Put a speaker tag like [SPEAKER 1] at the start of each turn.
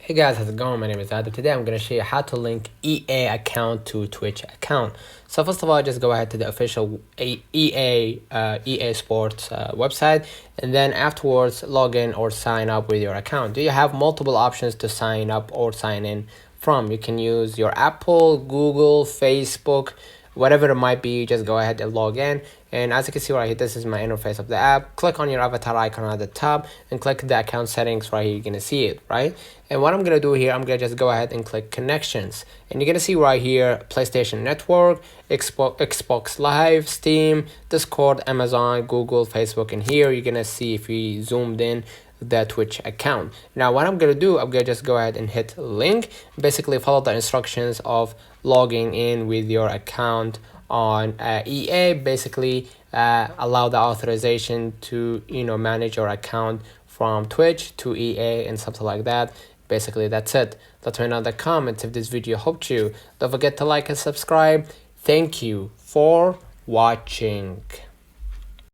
[SPEAKER 1] Hey guys, how's it going? My name is Adam. Today I'm going to show you how to link EA account to Twitch account. So first of all, just go ahead to the official EA Sports website, and then afterwards log in or sign up with your account. You have multiple options to sign up or sign in from. You can use your Apple, Google, Facebook, whatever it might be. Just go ahead and log in, and as you can see right here, this is my interface of the app. Click on your avatar icon at the top and click the account settings right here. You're gonna see it, right? And what I'm gonna do here, I'm gonna just go ahead and click connections, and you're gonna see right here PlayStation Network, Xbox Live, Steam, Discord, Amazon, Google, Facebook, and here you're gonna see, if we zoomed in, the Twitch account. Now what I'm gonna do, I'm gonna just go ahead and hit link, basically follow the instructions of logging in with your account on EA. Basically allow the authorization to manage your account from Twitch to EA and something like that. Basically that's it. Let me know in the comments if this video helped you. Don't forget to like and subscribe. Thank you for watching.